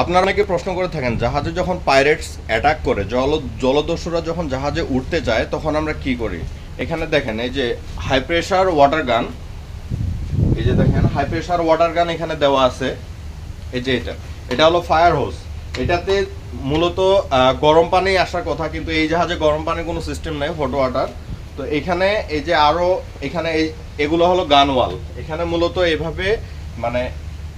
আপনারা অনেকে প্রশ্ন করে থাকেন জাহাজে যখন পাইরেটস অ্যাটাক করে জলদস্যুরা যখন জাহাজে উঠতে যায় তখন আমরা কি করি। এখানে দেখেন এই যে হাই প্রেসার ওয়াটার গান, এই যে দেখেন হাই প্রেসার ওয়াটার গান এখানে দেওয়া আছে। এই যে এটা হলো ফায়ার হোস। এটাতে মূলত গরম পানি আসার কথা, কিন্তু এই জাহাজে গরম পানির কোনো সিস্টেম নেই, হট ওয়াটার। তো এখানে এই যে আরো এখানে এগুলো হলো গান ওয়াল। এখানে মূলত এইভাবে মানে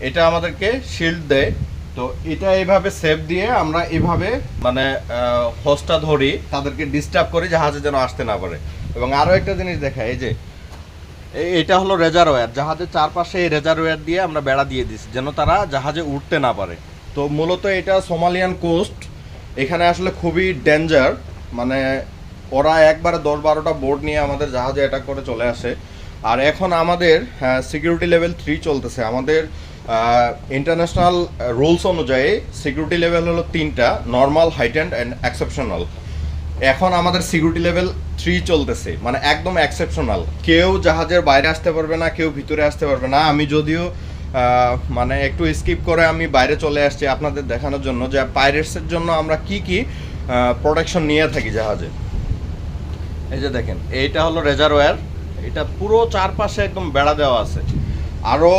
এটা আমাদেরকে শিল্ড দেয়। তো এটা এইভাবে সেফ দিয়ে আমরা এইভাবে মানে হোসটা ধরি, তাদেরকে ডিস্টার্ব করি জাহাজে যেন আসতে না পারে। এবং আরো একটা জিনিস দেখায়, এই যে এটা হলো রেজারওয়্যার, জাহাজের চারপাশে এই রেজারওয়্যার দিয়ে আমরা বেড়া দিয়ে দিচ্ছি যেন তারা জাহাজে উঠতে না পারে। তো মূলত এটা সোমালিয়ান কোস্ট, এখানে আসলে খুবই ডেঞ্জার, মানে ওরা একবারে 10-12টা বোট নিয়ে আমাদের জাহাজে অ্যাটাক করে চলে আসে। আর এখন আমাদের সিকিউরিটি লেভেল 3 চলতেছে। আমাদের ইন্টারন্যাশনাল রুলস অনুযায়ী সিকিউরিটি লেভেল হলো 3টা, নর্মাল, হাইটেন্ড অ্যান্ড এক্সেপশনাল। এখন আমাদের সিকিউরিটি লেভেল 3 চলতেছে, মানে একদম এক্সেপশনাল। কেউ জাহাজের বাইরে আসতে পারবে না, কেউ ভিতরে আসতে পারবে না। আমি যদিও মানে একটু স্কিপ করে আমি বাইরে চলে আসছি আপনাদের দেখানোর জন্য যে পাইরেটসের জন্য আমরা কি কি প্রোটেকশন নিয়ে থাকি জাহাজে। এই যে দেখেন এইটা হলো রেজারওয়্যার, এটা পুরো চারপাশে একদম বেড়া দেওয়া আছে। আরও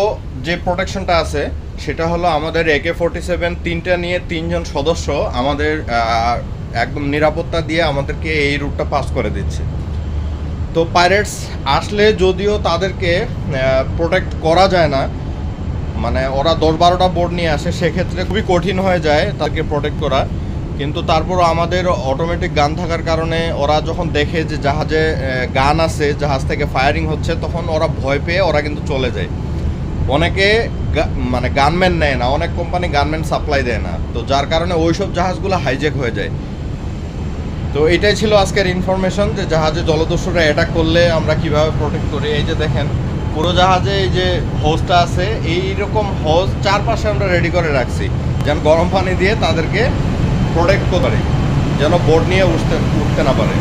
যে প্রোটেকশনটা আছে সেটা হলো আমাদের AK-47 3টা নিয়ে 3জন সদস্য আমাদের একদম নিরাপত্তা দিয়ে আমাদেরকে এই রুটটা পাস করে দিচ্ছে। তো পাইরেটস আসলে যদিও তাদেরকে প্রোটেক্ট করা যায় না, মানে ওরা 10-12টা বোট নিয়ে আসে, সেক্ষেত্রে খুবই কঠিন হয়ে যায় তাদেরকে প্রোটেক্ট করা। কিন্তু তারপরও আমাদের অটোমেটিক গান থাকার কারণে ওরা যখন দেখে যে জাহাজে গান আছে, জাহাজ থেকে ফায়ারিং হচ্ছে, তখন ওরা ভয় পেয়ে ওরা কিন্তু চলে যায়। অনেকে মানে গানম্যান নেয় না, অনেক কোম্পানি গানম্যান সাপ্লাই দেয় না, তো যার কারণে ওইসব জাহাজগুলো হাইজ্যাক হয়ে যায়। তো এটাই ছিল আজকের ইনফরমেশন যে জাহাজে জলদস্যুরা অ্যাটাক করলে আমরা কিভাবে প্রোটেক্ট করি। এই যে দেখেন পুরো জাহাজে এই যে হোসটা আছে, এইরকম হোস চারপাশে আমরা রেডি করে রাখছি যেন গরম পানি দিয়ে তাদেরকে প্রোটেক্ট করতে পারি, যেন বোট নিয়ে উঠতে না পারে।